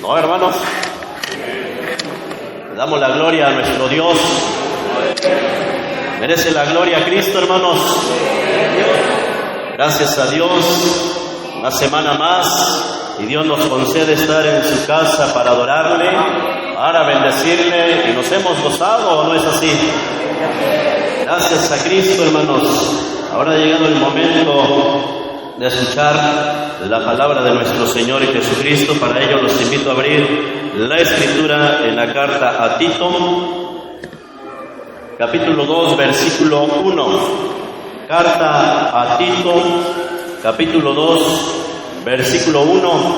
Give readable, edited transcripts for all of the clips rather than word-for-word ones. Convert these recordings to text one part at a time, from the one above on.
¿No, hermanos? Le damos la gloria a nuestro Dios. Merece la gloria a Cristo, hermanos. Gracias a Dios, una semana más, y Dios nos concede estar en su casa para adorarle, para bendecirle, y nos hemos gozado, ¿o no es así? Gracias a Cristo, hermanos. Ahora ha llegado el momento de escuchar la palabra de nuestro Señor y Jesucristo. Para ello los invito a abrir la Escritura en la carta a Tito, capítulo 2, versículo 1. Carta a Tito, capítulo 2, versículo 1.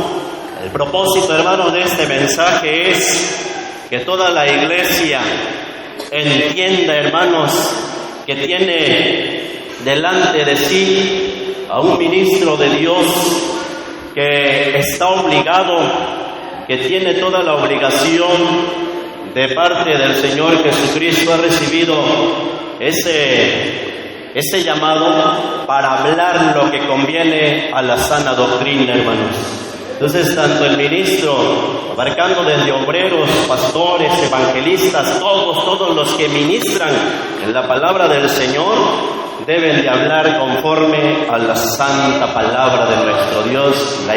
El propósito, hermanos, de este mensaje es que toda la iglesia entienda, hermanos, que tiene delante de sí a un ministro de Dios que está obligado, que tiene toda la obligación de parte del Señor Jesucristo. Ha recibido ese llamado para hablar lo que conviene a la sana doctrina, hermanos. Entonces, tanto el ministro, abarcando desde obreros, pastores, evangelistas, todos los que ministran en la palabra del Señor, deben de hablar conforme a la santa palabra de nuestro Dios. La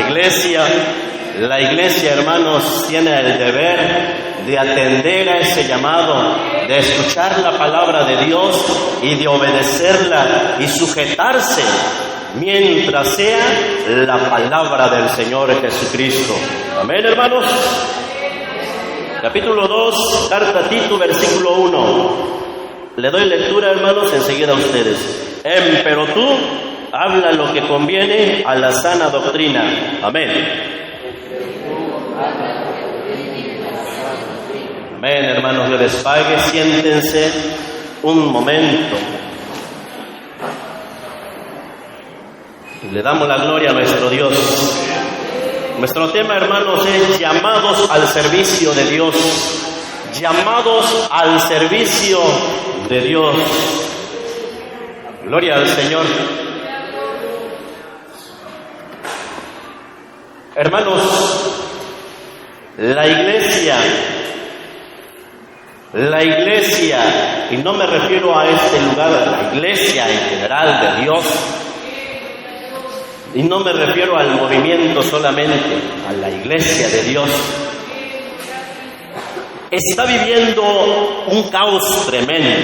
iglesia, hermanos, tiene el deber de atender a ese llamado, de escuchar la palabra de Dios y de obedecerla y sujetarse mientras sea la palabra del Señor Jesucristo. Amén, hermanos. Capítulo 2, carta a Tito, versículo 1. Le doy lectura, hermanos, enseguida a ustedes. Pero tú habla lo que conviene a la sana doctrina. Amén. Amén, hermanos, Dios les pague. Siéntense un momento. Le damos la gloria a nuestro Dios. Nuestro tema, hermanos, es llamados al servicio de Dios. Llamados al servicio de Dios. Gloria al Señor. Hermanos, la iglesia, y no me refiero a este lugar, la iglesia en general de Dios, y no me refiero al movimiento solamente, a la iglesia de Dios, está viviendo un caos tremendo.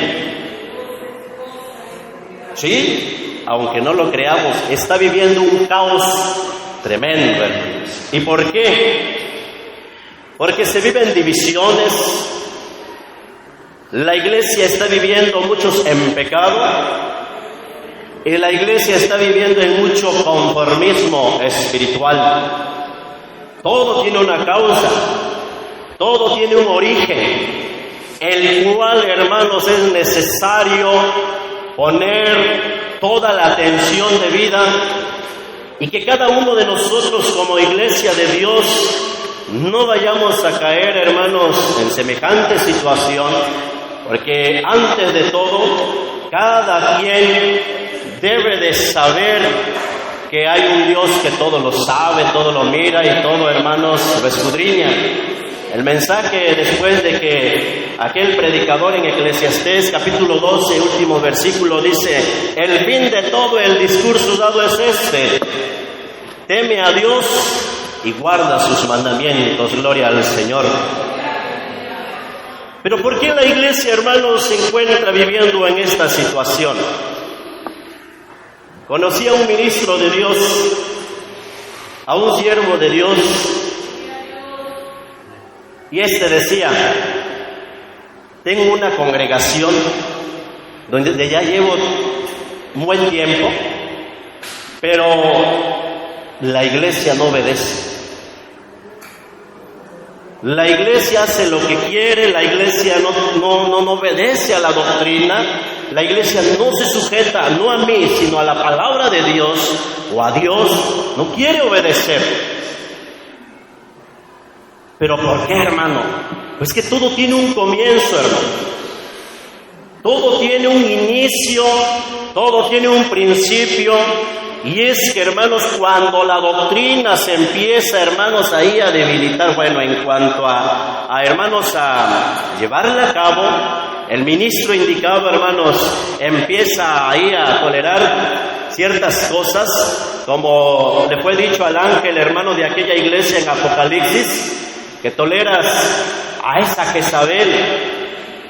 Sí, aunque no lo creamos, está viviendo un caos tremendo, hermanos. ¿Y por qué? Porque se viven divisiones. La iglesia está viviendo muchos en pecado, y la iglesia está viviendo en mucho conformismo espiritual. Todo tiene una causa, todo tiene un origen, el cual, hermanos, es necesario poner toda la atención de vida, y que cada uno de nosotros como iglesia de Dios no vayamos a caer, hermanos, en semejante situación, porque antes de todo, cada quien debe de saber que hay un Dios que todo lo sabe, todo lo mira y todo, hermanos, lo escudriña. El mensaje, después de que aquel predicador en Eclesiastés, capítulo 12, último versículo, dice: el fin de todo el discurso dado es este: teme a Dios y guarda sus mandamientos. Gloria al Señor. Pero ¿por qué la iglesia, hermanos, se encuentra viviendo en esta situación? Conocí a un ministro de Dios, a un siervo de Dios, y este decía: tengo una congregación donde ya llevo un buen tiempo, pero la iglesia no obedece. La iglesia hace lo que quiere, la iglesia no obedece a la doctrina, la iglesia no se sujeta, no a mí, sino a la palabra de Dios, o a Dios, no quiere obedecer. ¿Pero por qué, hermano? Pues que todo tiene un comienzo, hermano. Todo tiene un inicio, todo tiene un principio, Y es que, hermanos, cuando la doctrina se empieza, hermanos, ahí a debilitar, bueno, en cuanto a hermanos, a llevarla a cabo, el ministro indicado, hermanos, empieza ahí a tolerar ciertas cosas, como le fue dicho al ángel, hermano, de aquella iglesia en Apocalipsis, que toleras a esa Jezabel.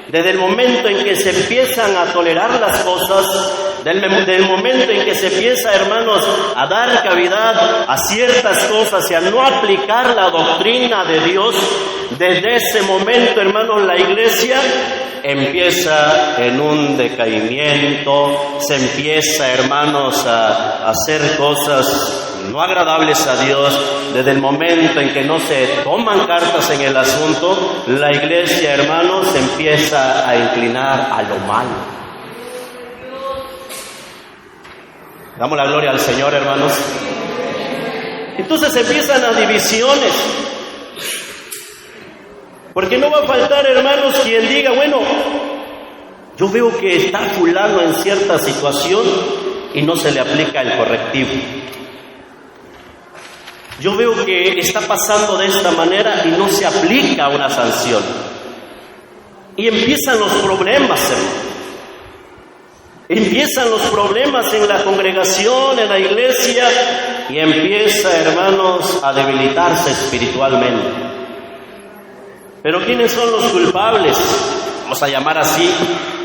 Desde el momento en que se empiezan a tolerar las cosas, del momento en que se empieza, hermanos, a dar cavidad a ciertas cosas y a no aplicar la doctrina de Dios, desde ese momento, hermanos, la iglesia empieza en un decaimiento, se empieza, hermanos, a hacer cosas no agradables a Dios. Desde el momento en que no se toman cartas en el asunto, la iglesia, hermanos, se empieza a inclinar a lo malo. Damos la gloria al Señor, hermanos. Entonces empiezan las divisiones. Porque no va a faltar, hermanos, quien diga, bueno, yo veo que está fulano en cierta situación y no se le aplica el correctivo. Yo veo que está pasando de esta manera y no se aplica una sanción. Y empiezan los problemas, hermanos. Empiezan los problemas en la congregación, en la iglesia, y empieza, hermanos, a debilitarse espiritualmente. Pero ¿quiénes son los culpables? Vamos a llamar así.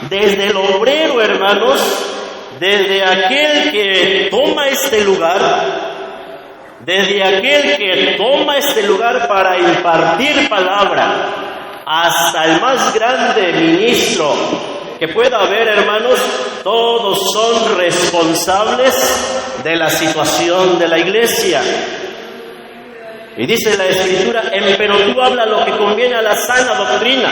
Desde el obrero, hermanos, desde aquel que toma este lugar, desde aquel que toma este lugar para impartir palabra, hasta el más grande ministro que pueda haber, hermanos, todos son responsables de la situación de la iglesia. Y dice la Escritura, pero tú habla lo que conviene a la sana doctrina.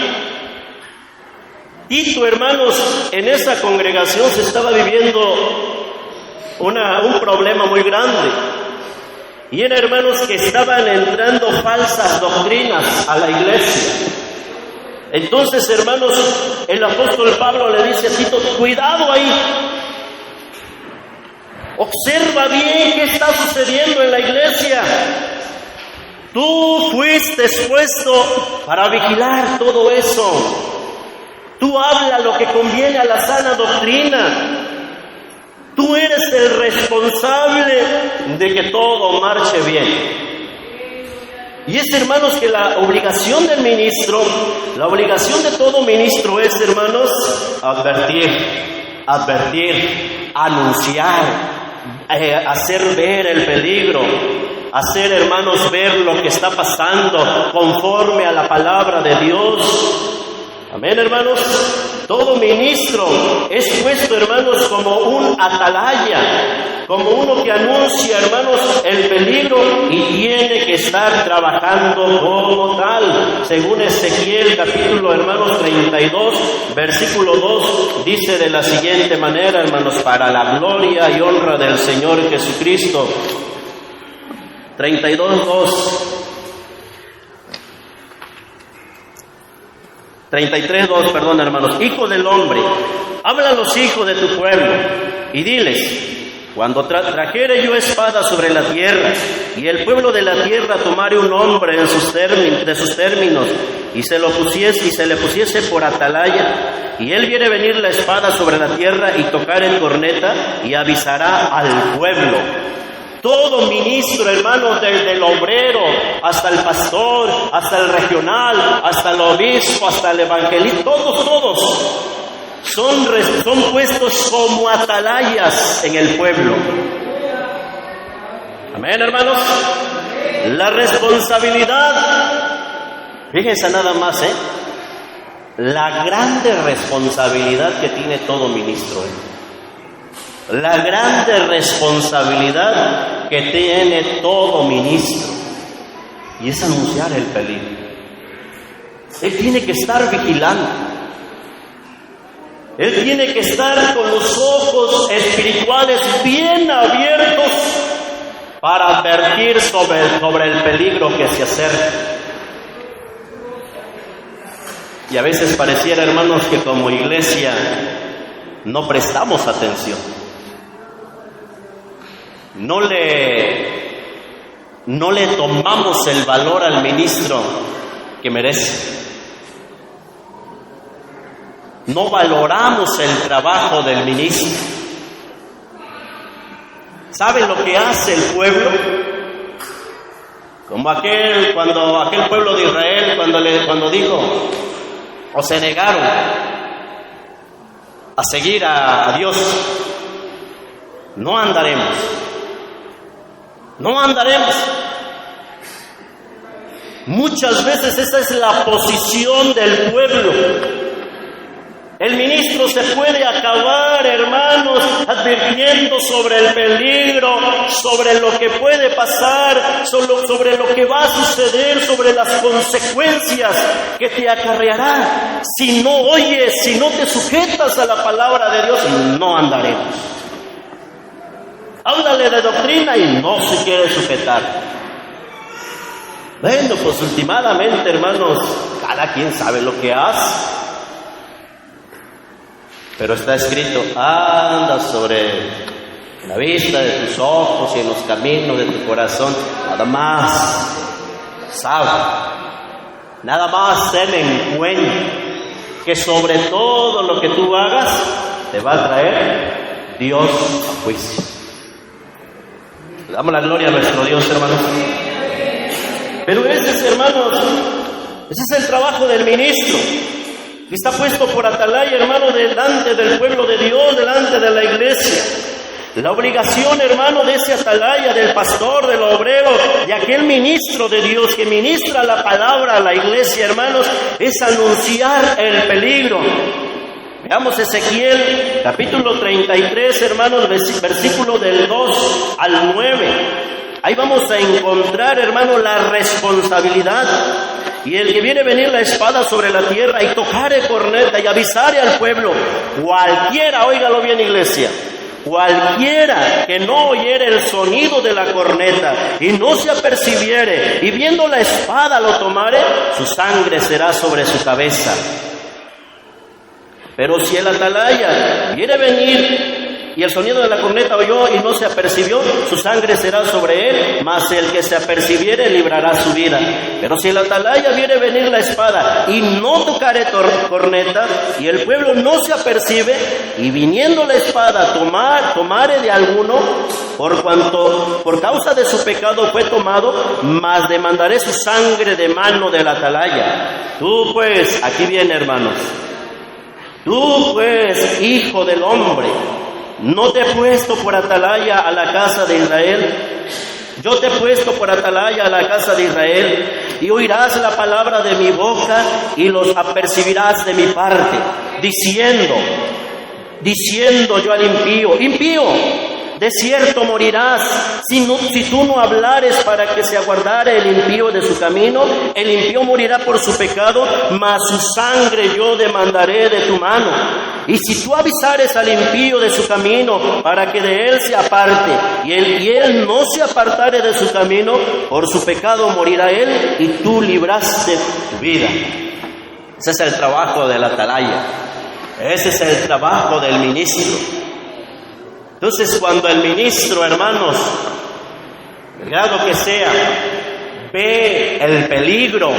Tito, hermanos, en esa congregación se estaba viviendo un problema muy grande. Y eran, hermanos, que estaban entrando falsas doctrinas a la iglesia. Entonces, hermanos, el apóstol Pablo le dice a Tito, cuidado ahí. Observa bien qué está sucediendo en la iglesia. Tú fuiste puesto para vigilar todo eso. Tú habla lo que conviene a la sana doctrina. Tú eres el responsable de que todo marche bien. Y es, hermanos, que la obligación del ministro, la obligación de todo ministro es, hermanos, advertir, anunciar, hacer ver el peligro, hacer, hermanos, ver lo que está pasando conforme a la palabra de Dios. Amén, hermanos. Todo ministro es puesto, hermanos, como un atalaya, como uno que anuncia, hermanos, el peligro y tiene que estar trabajando como tal. Según Ezequiel, capítulo, hermanos, 32, versículo 2, dice de la siguiente manera, hermanos, para la gloria y honra del Señor Jesucristo. 32:2. 33:2, perdón, hermanos. Hijo del hombre, habla a los hijos de tu pueblo y diles, cuando trajere yo espada sobre la tierra y el pueblo de la tierra tomare un hombre de sus términos y se le pusiese por atalaya, y él viere venir la espada sobre la tierra y tocar en corneta y avisará al pueblo. Todo ministro, hermano, desde el obrero hasta el pastor, hasta el regional, hasta el obispo, hasta el evangelista, todos son puestos como atalayas en el pueblo. Amén, hermanos. La responsabilidad, fíjense nada más, la grande responsabilidad que tiene todo ministro, la grande responsabilidad que tiene todo ministro, y es anunciar el peligro. Él tiene que estar vigilando. Él tiene que estar con los ojos espirituales bien abiertos para advertir sobre el peligro que se acerca. Y a veces pareciera, hermanos, que como iglesia no prestamos atención. no le tomamos el valor al ministro que merece. No valoramos el trabajo del ministro. ¿Saben lo que hace el pueblo? Como aquel pueblo de Israel cuando dijo o se negaron a seguir a Dios. No andaremos. Muchas veces esa es la posición del pueblo. El ministro se puede acabar, hermanos, advirtiendo sobre el peligro, sobre lo que puede pasar, sobre lo que va a suceder, sobre las consecuencias que te acarreará. Si no oyes, si no te sujetas a la palabra de Dios, no andaremos. Háblale de doctrina y no se quiere sujetar. Bueno, pues últimamente, hermanos, cada quien sabe lo que hace. Pero está escrito, anda sobre la vista de tus ojos y en los caminos de tu corazón. Nada más, sabe, nada más ten en cuenta que sobre todo lo que tú hagas te va a traer Dios a juicio. Le damos la gloria a nuestro Dios, hermanos. Pero hermanos, ese es el trabajo del ministro. Está puesto por atalaya, hermano, delante del pueblo de Dios, delante de la iglesia. La obligación, hermano, de ese atalaya, del pastor, del obrero, de aquel ministro de Dios que ministra la palabra a la iglesia, hermanos, es anunciar el peligro. Veamos Ezequiel, capítulo 33, hermanos, versículo del 2 al 9. Ahí vamos a encontrar, hermano, la responsabilidad. Y el que viene a venir la espada sobre la tierra y tocare corneta y avisare al pueblo, cualquiera, óigalo bien, iglesia, cualquiera que no oyere el sonido de la corneta y no se apercibiere y viendo la espada lo tomare, su sangre será sobre su cabeza. Pero si el atalaya viene a venir y el sonido de la corneta oyó y no se apercibió, su sangre será sobre él, mas el que se apercibiere librará su vida. Pero si el atalaya viere venir la espada y no tocare corneta, y el pueblo no se apercibe, y viniendo la espada tomare de alguno, por causa de su pecado fue tomado, mas demandaré su sangre de mano del atalaya. Tú pues, aquí viene, hermanos, tú pues, hijo del hombre, ¿no te he puesto por atalaya a la casa de Israel? Yo te he puesto por atalaya a la casa de Israel, y oirás la palabra de mi boca y los apercibirás de mi parte, diciendo yo al impío, de cierto morirás, si tú no hablares para que se aguardare el impío de su camino. El impío morirá por su pecado, mas su sangre yo demandaré de tu mano. Y si tú avisares al impío de su camino para que de él se aparte, y él no se apartare de su camino, por su pecado morirá él, y tú libraste tu vida. Ese es el trabajo del atalaya. Ese es el trabajo del ministro. Entonces, cuando el ministro, hermanos, el grado que sea, ve el peligro,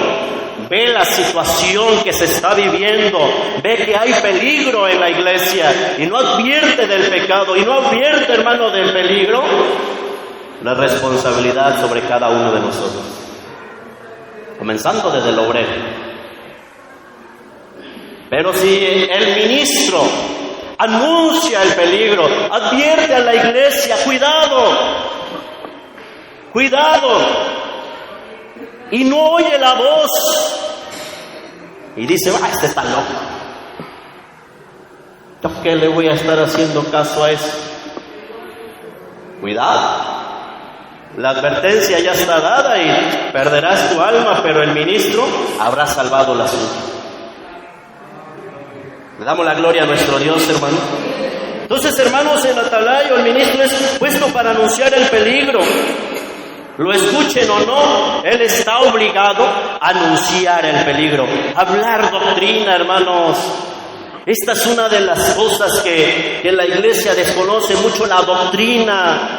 ve la situación que se está viviendo, ve que hay peligro en la iglesia y no advierte del pecado y no advierte, hermano, del peligro, la responsabilidad sobre cada uno de nosotros, comenzando desde el obrero. Pero si el ministro anuncia el peligro, advierte a la iglesia, cuidado, y no oye la voz, y dice, este está loco, ¿yo qué le voy a estar haciendo caso a eso? Cuidado, la advertencia ya está dada y perderás tu alma, pero el ministro habrá salvado la suya. Le damos la gloria a nuestro Dios, hermano. Entonces, hermanos, el atalaya, el ministro, es puesto para anunciar el peligro. Lo escuchen o no, él está obligado a anunciar el peligro, hablar doctrina, hermanos. Esta es una de las cosas que la iglesia desconoce mucho, la doctrina.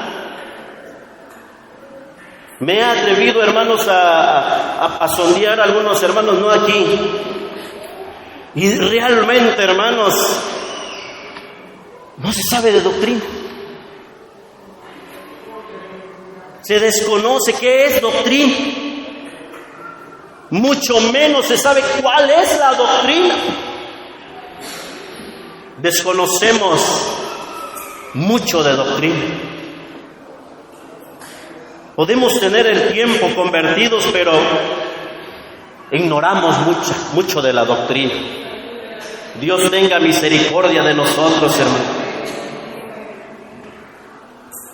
Me he atrevido, hermanos, a sondear a algunos hermanos, no aquí. Y realmente, hermanos, no se sabe de doctrina. Se desconoce qué es doctrina. Mucho menos se sabe cuál es la doctrina. Desconocemos mucho de doctrina. Podemos tener el tiempo convertidos, pero ignoramos mucho de la doctrina. Dios tenga misericordia de nosotros, hermanos.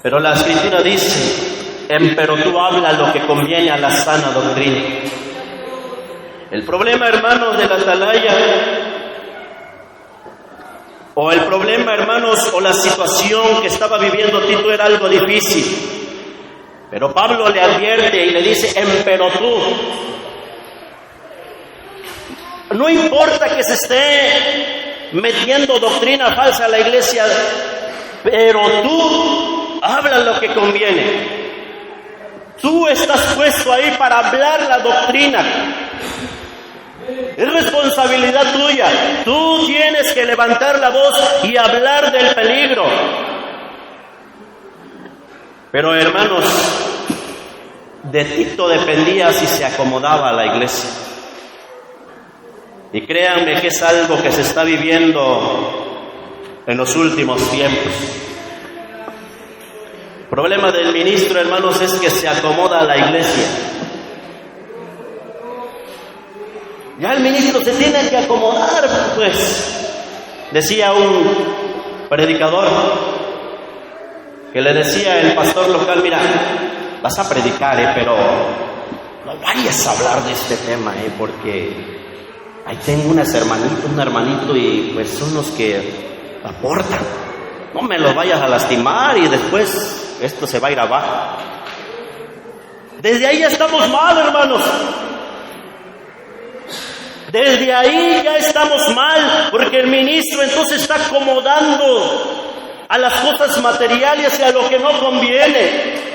Pero la Escritura dice: pero tú habla lo que conviene a la sana doctrina. El problema, hermanos, de la atalaya, o el problema, hermanos, o la situación que estaba viviendo Tito era algo difícil. Pero Pablo le advierte y le dice: pero tú, no importa que se esté metiendo doctrina falsa a la iglesia, pero tú habla lo que conviene. Tú estás puesto ahí para hablar la doctrina. Es responsabilidad tuya. Tú tienes que levantar la voz y hablar del peligro. Pero, hermanos, de Tito dependía si se acomodaba a la iglesia. Y créanme que es algo que se está viviendo en los últimos tiempos. El problema del ministro, hermanos, es que se acomoda a la iglesia. Ya el ministro se tiene que acomodar, pues. Decía un predicador que le decía el pastor local: mira, vas a predicar, pero no vayas a hablar de este tema, porque ahí tengo un hermanito y pues son los que aportan. No me los vayas a lastimar y después esto se va a ir abajo. Desde ahí ya estamos mal, hermanos. Desde ahí ya estamos mal, porque el ministro entonces está acomodando a las cosas materiales y a lo que no conviene.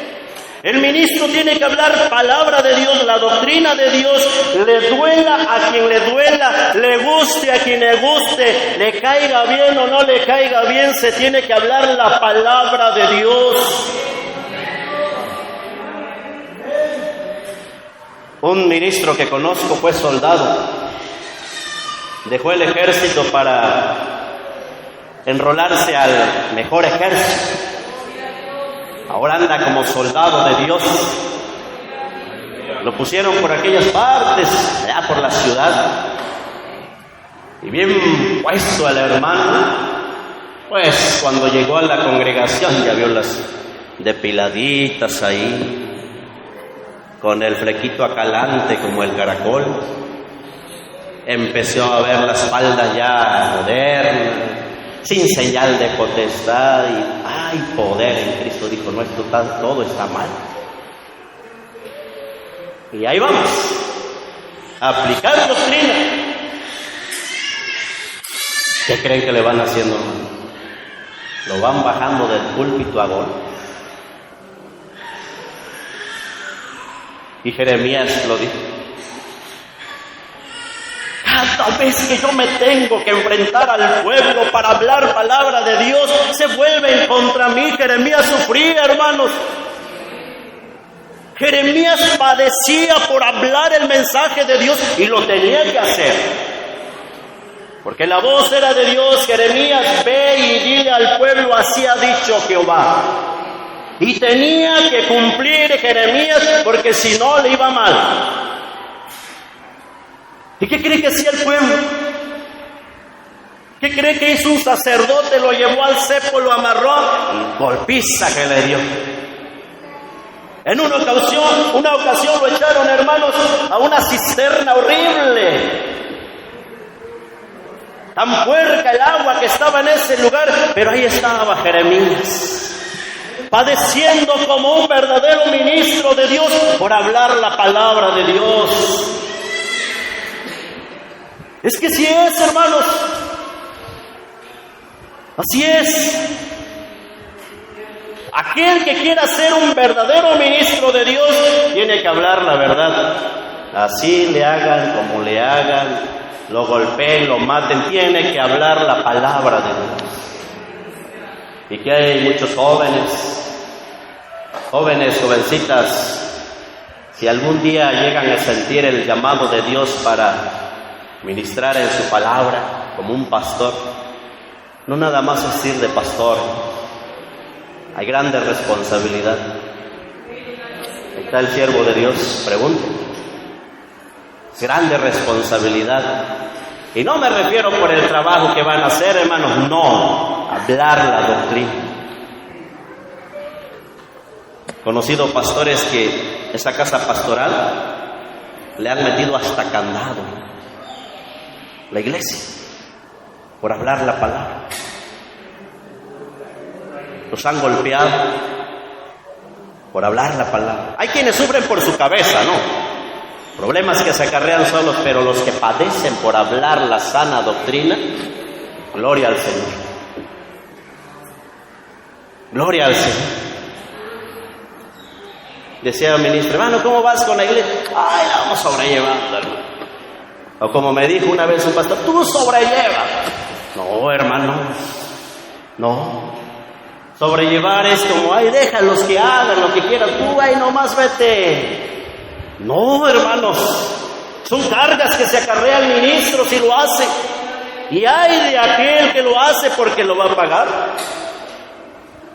El ministro tiene que hablar palabra de Dios, la doctrina de Dios, le duela a quien le duela, le guste a quien le guste, le caiga bien o no le caiga bien, se tiene que hablar la palabra de Dios. Un ministro que conozco fue soldado. Dejó el ejército para enrolarse al mejor ejército. Ahora anda como soldado de Dios. Lo pusieron por aquellas partes, allá por la ciudad. Y bien puesto el hermano, pues cuando llegó a la congregación ya vio las depiladitas ahí, con el flequito acalante como el caracol. Empezó a ver la espalda ya moderna, sin señal de potestad, y hay poder en Cristo. Dijo: no, esto todo está mal. Y ahí vamos, a aplicar doctrina. ¿Qué creen que le van haciendo, hermano? Lo van bajando del púlpito a gol. Y Jeremías lo dijo: cada vez que yo me tengo que enfrentar al pueblo para hablar palabra de Dios, se vuelven contra mí. Jeremías sufría, hermanos. Jeremías padecía por hablar el mensaje de Dios y lo tenía que hacer, porque la voz era de Dios. Jeremías: ve y dile al pueblo, así ha dicho Jehová. Y tenía que cumplir Jeremías, porque si no le iba mal. ¿Y qué cree que hacía el pueblo? ¿Qué cree que hizo un sacerdote? Lo llevó al cepo, lo amarró y golpiza que le dio. En una ocasión lo echaron, hermanos, a una cisterna horrible. Tan puerca el agua que estaba en ese lugar, pero ahí estaba Jeremías, padeciendo como un verdadero ministro de Dios por hablar la palabra de Dios. Es que así es, hermanos. Así es. Aquel que quiera ser un verdadero ministro de Dios tiene que hablar la verdad. Así le hagan como le hagan, lo golpeen, lo maten, tiene que hablar la palabra de Dios. Y que hay muchos jovencitas, si algún día llegan a sentir el llamado de Dios para ministrar en su palabra como un pastor, no nada más es ir de pastor, hay grande responsabilidad. Ahí está el siervo de Dios, pregunte. Es grande responsabilidad. Y no me refiero por el trabajo que van a hacer, hermanos, no, hablar la doctrina. Conocido pastores que esa casa pastoral le han metido hasta candado la iglesia por hablar la palabra. Los han golpeado por hablar la palabra. Hay quienes sufren por su cabeza, ¿no? Problemas que se acarrean solos, pero los que padecen por hablar la sana doctrina, gloria al Señor. Gloria al Señor. Decía el ministro, hermano, ¿cómo vas con la iglesia? Ay, la vamos sobrellevando, hermano. O como me dijo una vez un pastor, tú sobrelleva. No, hermano, no. Sobrellevar es como, ay, déjalos que hagan lo que quieran, tú ahí nomás vete. No, hermanos, son cargas que se acarrea el ministro si lo hace. Y hay de aquel que lo hace porque lo va a pagar.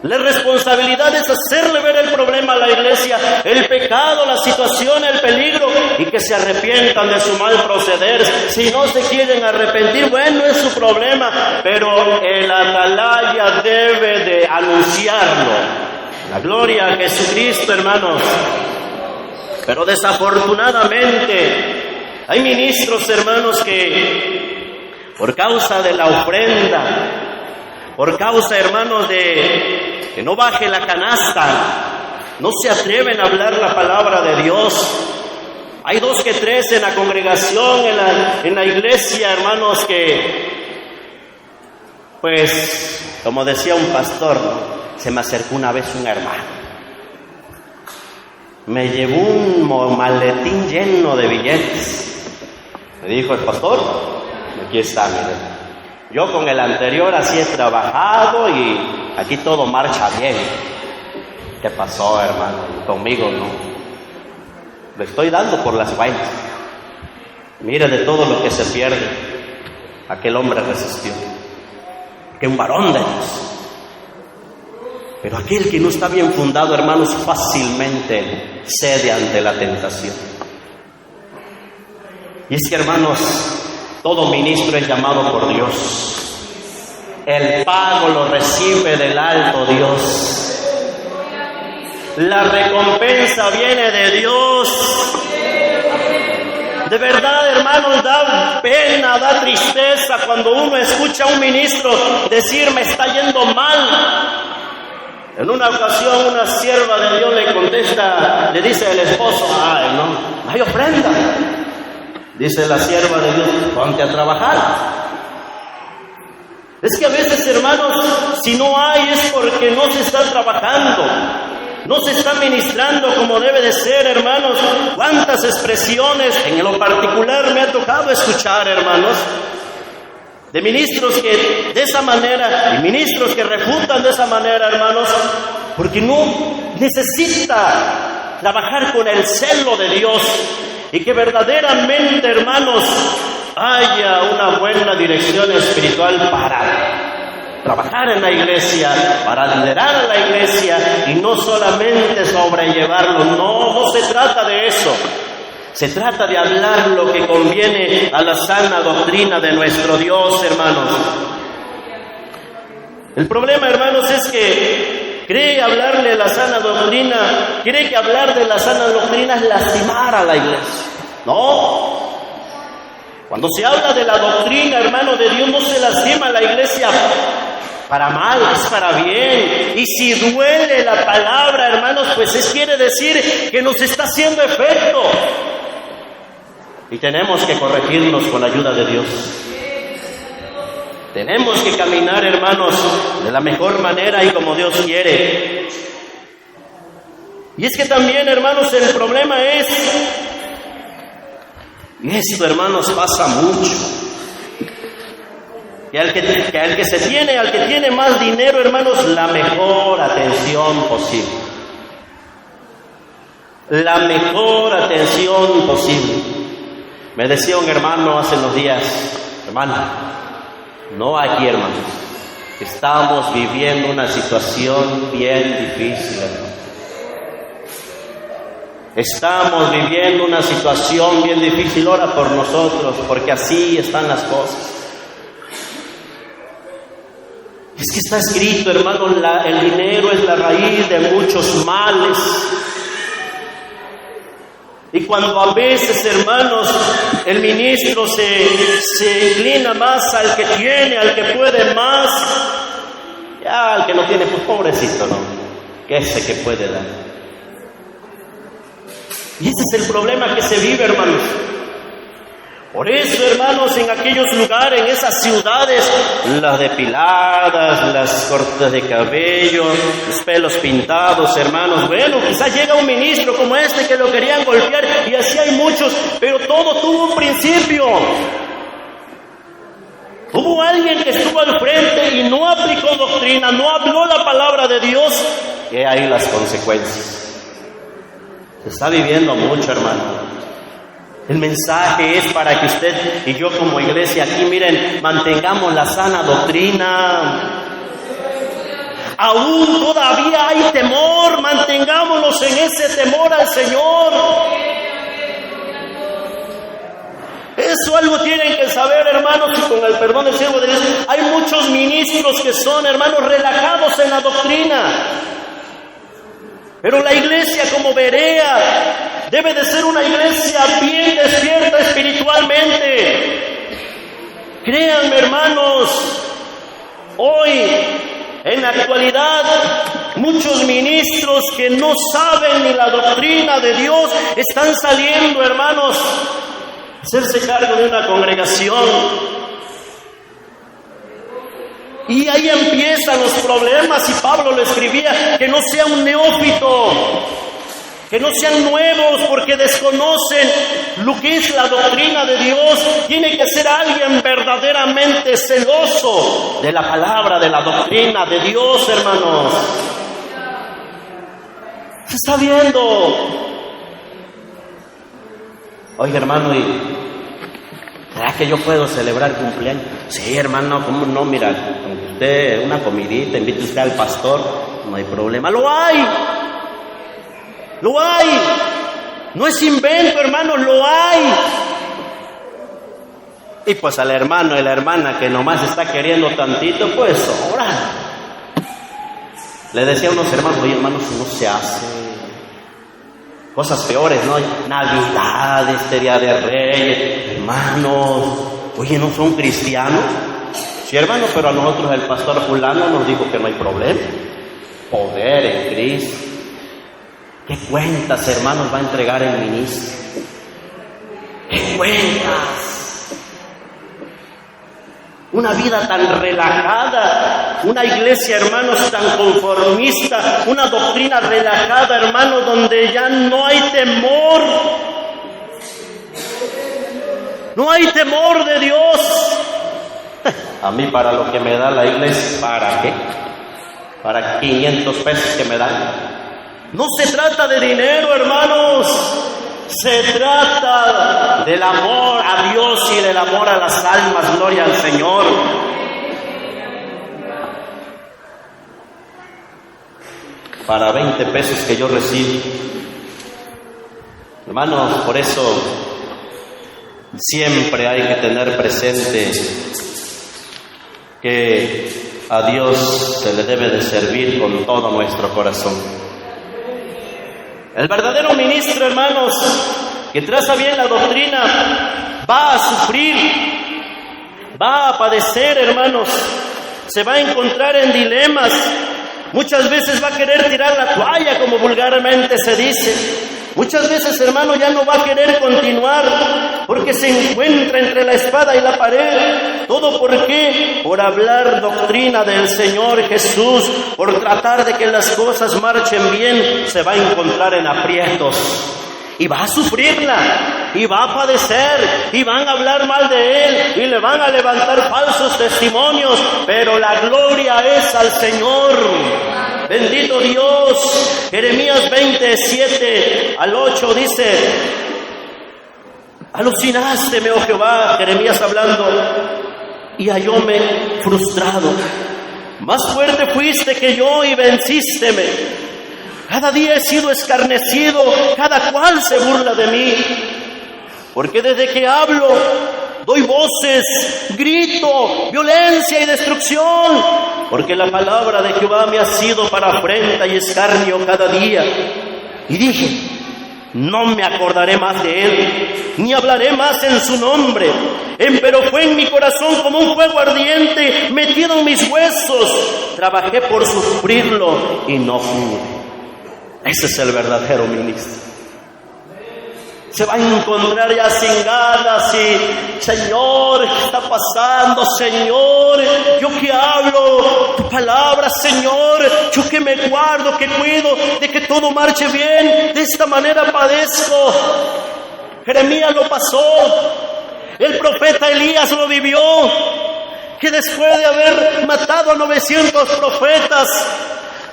La responsabilidad es hacerle ver el problema a la iglesia, el pecado, la situación, el peligro, y que se arrepientan de su mal proceder. Si no se quieren arrepentir, bueno, es su problema, pero el atalaya debe de anunciarlo. La gloria a Jesucristo, hermanos. Pero desafortunadamente hay ministros, hermanos, que por causa de la ofrenda, por causa, hermanos, de que no baje la canasta, no se atreven a hablar la palabra de Dios. Hay 2 que 3 en la congregación, en la iglesia, hermanos, que, pues, como decía un pastor, se me acercó una vez un hermano. Me llevó un maletín lleno de billetes. Me dijo el pastor, aquí está, mire. Yo con el anterior así he trabajado y aquí todo marcha bien. ¿Qué pasó, hermano? Conmigo no. Le estoy dando por las buenas. Mire de todo lo que se pierde. Aquel hombre resistió. Que un varón de Dios. Pero aquel que no está bien fundado, hermanos, fácilmente cede ante la tentación. Y es que, hermanos, todo ministro es llamado por Dios. El pago lo recibe del alto Dios. La recompensa viene de Dios. De verdad, hermanos, da pena, da tristeza cuando uno escucha a un ministro decir, me está yendo mal. En una ocasión una sierva de Dios le contesta, le dice al esposo, ay, no hay ofrenda. Dice la sierva de Dios, ponte a trabajar. Es que a veces, hermanos, si no hay es porque no se está trabajando, no se está ministrando como debe de ser, hermanos. Cuántas expresiones, en lo particular me ha tocado escuchar, hermanos, de ministros que de esa manera, y ministros que refutan de esa manera, hermanos, porque no necesita trabajar con el celo de Dios, y que verdaderamente, hermanos, haya una buena dirección espiritual para trabajar en la iglesia, para liderar a la iglesia, y no solamente sobrellevarlo. No se trata de eso. Se trata de hablar lo que conviene a la sana doctrina de nuestro Dios, hermanos. El problema, hermanos, es que cree hablarle la sana doctrina, cree que hablar de la sana doctrina es lastimar a la iglesia. No. Cuando se habla de la doctrina, hermano, de Dios, no se lastima a la iglesia para mal, es para bien. Y si duele la palabra, hermanos, pues quiere decir que nos está haciendo efecto. Y tenemos que corregirnos con la ayuda de Dios. Tenemos que caminar, hermanos, de la mejor manera y como Dios quiere. Y es que también, hermanos, el problema es, y esto, hermanos, pasa mucho, que al que tiene más dinero, hermanos, la mejor atención posible. La mejor atención posible. Me decía un hermano hace unos días, hermano, no aquí, hermanos, estamos viviendo una situación bien difícil, hermano. Estamos viviendo una situación bien difícil, ora por nosotros, porque así están las cosas. Es que está escrito, hermano, el dinero es la raíz de muchos males. Y cuando a veces, hermanos, el ministro se inclina más al que tiene, al que puede más, ya al que no tiene, pues pobrecito, ¿no? Que ese que puede dar. Y ese es el problema que se vive, hermanos. Por eso, hermanos, en aquellos lugares, en esas ciudades, las depiladas, las cortes de cabello, los pelos pintados, hermanos, bueno, quizás llega un ministro como este que lo querían golpear, y así hay muchos, pero todo tuvo un principio. Hubo alguien que estuvo al frente y no aplicó doctrina, no habló la palabra de Dios, y ahí las consecuencias. Se está viviendo mucho, hermano. El mensaje es para que usted y yo como iglesia aquí, miren, mantengamos la sana doctrina. Aún todavía hay temor, mantengámonos en ese temor al Señor. Eso algo tienen que saber, hermanos, y con el perdón del siervo de Dios, hay muchos ministros que son, hermanos, relajados en la doctrina. Pero la iglesia como Berea debe de ser una iglesia bien despierta espiritualmente. Créanme, hermanos, hoy, en la actualidad, muchos ministros que no saben ni la doctrina de Dios están saliendo, hermanos, a hacerse cargo de una congregación. Y ahí empiezan los problemas, y Pablo lo escribía, que no sea un neófito, que no sean nuevos porque desconocen lo que es la doctrina de Dios. Tiene que ser alguien verdaderamente celoso de la palabra, de la doctrina de Dios, hermanos. Se está viendo. Oiga, hermano, ¿será que yo puedo celebrar cumpleaños? Sí, hermano, ¿cómo no? Mira, usted una comidita, invite usted al pastor, no hay problema. ¡Lo hay! ¡Lo hay! No es invento, hermano, lo hay. Y pues al hermano y la hermana que nomás está queriendo tantito, pues ahora. Le decía a unos hermanos, oye, hermanos, no se hace. Cosas peores, ¿no? Navidad, este Día de Reyes, hermanos, oye, ¿no son cristianos? Sí, hermano, pero a nosotros el pastor fulano nos dijo que no hay problema. Poder en Cristo. ¿Qué cuentas, hermanos, va a entregar el ministro? ¿Qué cuentas? Una vida tan relajada, una iglesia, hermanos, tan conformista, una doctrina relajada, hermanos, donde ya no hay temor. No hay temor de Dios. A mí para lo que me da la iglesia, ¿para qué? Para 500 pesos que me dan. No se trata de dinero, hermanos. Se trata del amor a Dios y del amor a las almas. Gloria al Señor. Para 20 pesos que yo recibo. Hermanos, por eso siempre hay que tener presente que a Dios se le debe de servir con todo nuestro corazón. El verdadero ministro, hermanos, que traza bien la doctrina, va a sufrir, va a padecer, hermanos, se va a encontrar en dilemas. Muchas veces va a querer tirar la toalla, como vulgarmente se dice. Muchas veces, hermano, ya no va a querer continuar, porque se encuentra entre la espada y la pared. ¿Todo por qué? Por hablar doctrina del Señor Jesús, por tratar de que las cosas marchen bien, se va a encontrar en aprietos. Y va a sufrirla, y va a padecer, y van a hablar mal de él, y le van a levantar falsos testimonios, pero la gloria es al Señor. Bendito Dios. Jeremías 27 al 8 dice: alucinásteme, oh Jehová, Jeremías hablando, y hallóme frustrado. Más fuerte fuiste que yo y vencísteme. Cada día he sido escarnecido, cada cual se burla de mí. Porque desde que hablo, doy voces, grito, violencia y destrucción. Porque la palabra de Jehová me ha sido para afrenta y escarnio cada día. Y dije: no me acordaré más de él, ni hablaré más en su nombre. Empero fue en mi corazón como un fuego ardiente, metido en mis huesos. Trabajé por sufrirlo y no pude. Ese es el verdadero ministro. Se va a encontrar ya sin ganas y: Señor, ¿qué está pasando? Señor, yo que hablo tu palabra, Señor, yo que me guardo, que cuido de que todo marche bien, de esta manera padezco. Jeremías lo pasó, el profeta Elías lo vivió, que después de haber matado a 900 profetas,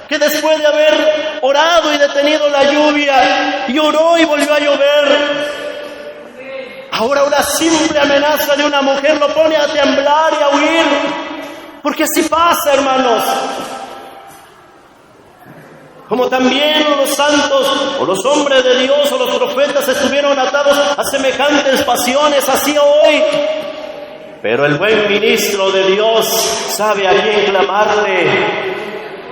que después de haber orado y detenido la lluvia, lloró y volvió a llover. Ahora una simple amenaza de una mujer lo pone a temblar y a huir. Porque así pasa, hermanos. Como también los santos o los hombres de Dios o los profetas estuvieron atados a semejantes pasiones, así hoy. Pero el buen ministro de Dios sabe a quién clamarle,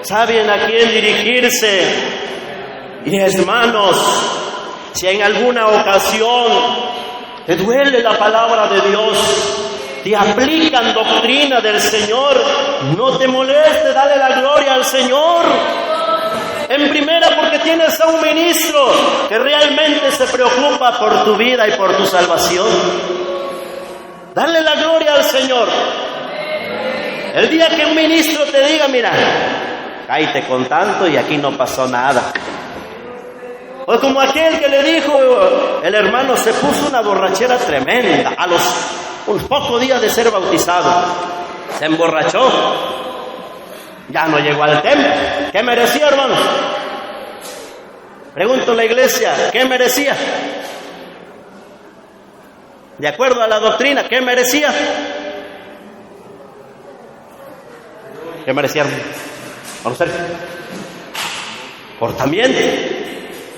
saben a quién dirigirse. Y hermanos, si en alguna ocasión te duele la palabra de Dios, te aplican doctrina del Señor, no te moleste, dale la gloria al Señor. En primera, porque tienes a un ministro que realmente se preocupa por tu vida y por tu salvación. Dale la gloria al Señor. El día que un ministro te diga: mira, cállate con tanto y aquí no pasó nada. O como aquel que le dijo: el hermano se puso una borrachera tremenda a los unos pocos días de ser bautizado. Se emborrachó. Ya no llegó al templo. ¿Qué merecía, hermano? Pregunto a la iglesia: ¿qué merecía? De acuerdo a la doctrina, ¿qué merecía? ¿Qué merecía, hermano? Vamos a ver. Portamiento.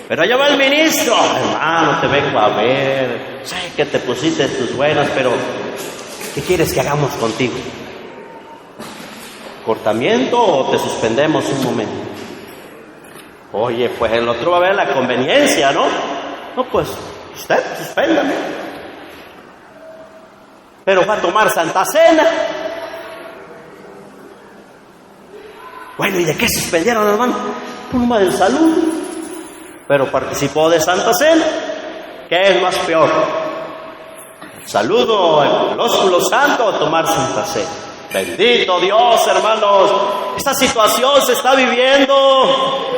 Pero allá va el ministro: hermano, te vengo a ver, sé que te pusiste tus buenas, pero ¿qué quieres que hagamos contigo? ¿Cortamiento o te suspendemos un momento? Oye, pues el otro va a ver la conveniencia, ¿no? No, pues usted suspéndame. Pero va a tomar Santa Cena. Bueno, ¿y de qué suspendieron, hermano? Por una de salud. Pero participó de Santa Cena. ¿Qué es más peor? ¿Saludo el ósculo santo o tomar Santa Cena? Bendito Dios, hermanos. Esta situación se está viviendo.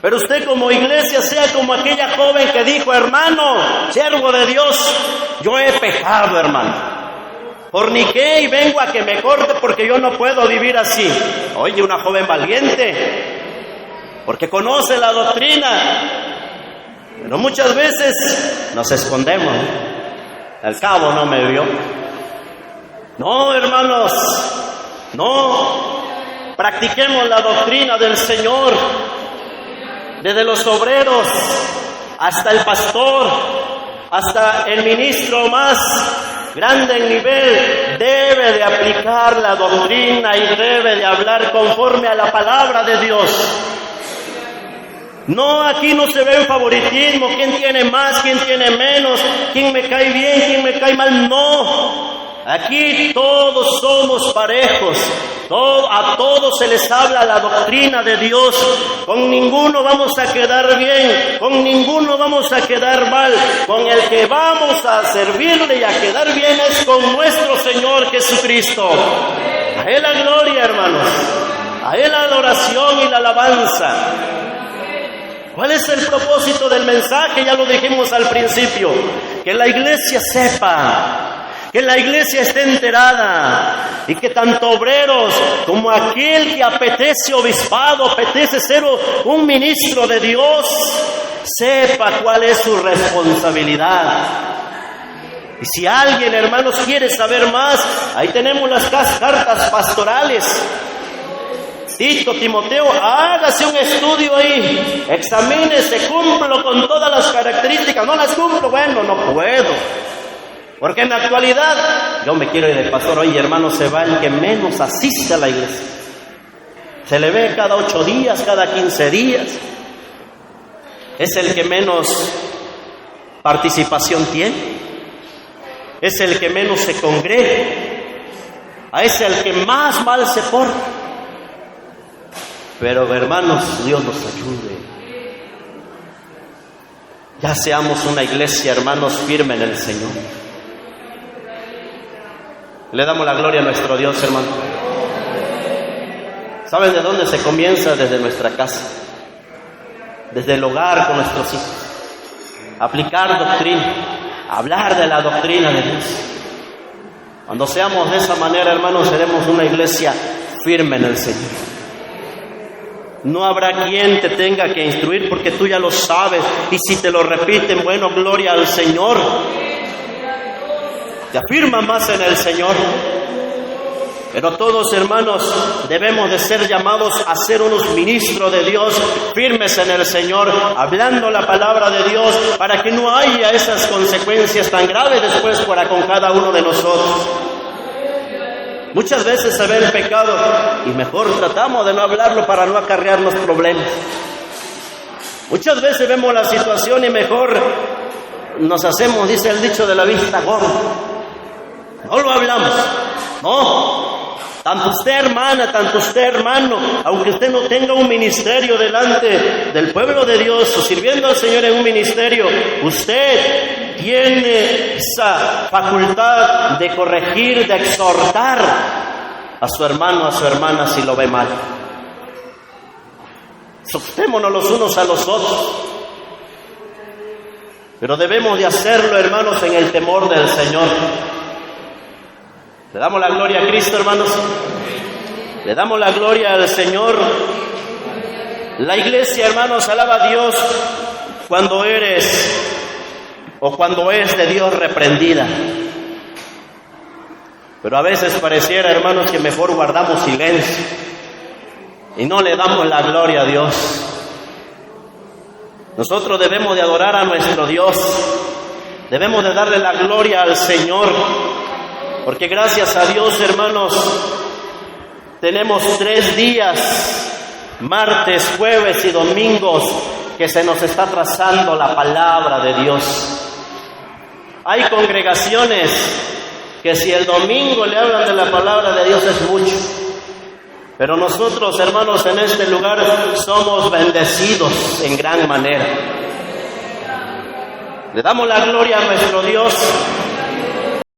Pero usted como iglesia sea como aquella joven que dijo: hermano, siervo de Dios, yo he pecado, hermano. Forniqué y vengo a que me corte porque yo no puedo vivir así. Oye, una joven valiente, porque conoce la doctrina. Pero muchas veces nos escondemos. Al cabo no me vio. No, hermanos, no. Practiquemos la doctrina del Señor. Desde los obreros hasta el pastor, hasta el ministro más grande en nivel, debe de aplicar la doctrina y debe de hablar conforme a la palabra de Dios. No, aquí no se ve un favoritismo, quién tiene más, quién tiene menos, quién me cae bien, quién me cae mal, no. Aquí todos somos parejos. A todos se les habla la doctrina de Dios. Con ninguno vamos a quedar bien, con ninguno vamos a quedar mal. Con el que vamos a servirle y a quedar bien es con nuestro Señor Jesucristo. A Él la gloria, hermanos. A Él la adoración y la alabanza. ¿Cuál es el propósito del mensaje? Ya lo dijimos al principio. Que la iglesia sepa, que la iglesia esté enterada y que tanto obreros como aquel que apetece obispado, apetece ser un ministro de Dios, sepa cuál es su responsabilidad. Y si alguien, hermanos, quiere saber más, ahí tenemos las cartas pastorales. Tito, Timoteo, hágase un estudio ahí, examínese, cumplo con todas las características. No las cumplo, bueno, no puedo. Porque en la actualidad, yo me quiero ir de pastor, oye hermano, se va el que menos asiste a la iglesia. Se le ve cada 8 días, cada 15 días. Es el que menos participación tiene. Es el que menos se congrega. Es el que más mal se porta. Pero hermanos, Dios nos ayude. Ya seamos una iglesia, hermanos, firme en el Señor. Le damos la gloria a nuestro Dios, hermano. ¿Saben de dónde se comienza? Desde nuestra casa, desde el hogar con nuestros hijos. Aplicar doctrina, hablar de la doctrina de Dios. Cuando seamos de esa manera, hermanos, seremos una iglesia firme en el Señor. No habrá quien te tenga que instruir porque tú ya lo sabes. Y si te lo repiten, bueno, gloria al Señor. Te afirma más en el Señor. Pero todos, hermanos, debemos de ser llamados a ser unos ministros de Dios, firmes en el Señor, hablando la palabra de Dios, para que no haya esas consecuencias tan graves después para con cada uno de nosotros. Muchas veces se ve el pecado y mejor tratamos de no hablarlo para no acarrearnos problemas. Muchas veces vemos la situación y mejor nos hacemos, dice el dicho, de la vista gorda. No lo hablamos. No. Tanto usted, hermana, tanto usted, hermano, aunque usted no tenga un ministerio delante del pueblo de Dios o sirviendo al Señor en un ministerio, usted tiene esa facultad de corregir, de exhortar a su hermano, a su hermana si lo ve mal. Exhortémonos los unos a los otros. Pero debemos de hacerlo, hermanos, en el temor del Señor. Le damos la gloria a Cristo, hermanos. Le damos la gloria al Señor. La iglesia, hermanos, alaba a Dios cuando eres o cuando es de Dios reprendida. Pero a veces pareciera, hermanos, que mejor guardamos silencio y no le damos la gloria a Dios. Nosotros debemos de adorar a nuestro Dios. Debemos de darle la gloria al Señor. Porque gracias a Dios, hermanos, tenemos 3 días, martes, jueves y domingos, que se nos está trazando la palabra de Dios. Hay congregaciones que si el domingo le hablan de la palabra de Dios es mucho. Pero nosotros, hermanos, en este lugar somos bendecidos en gran manera. Le damos la gloria a nuestro Dios.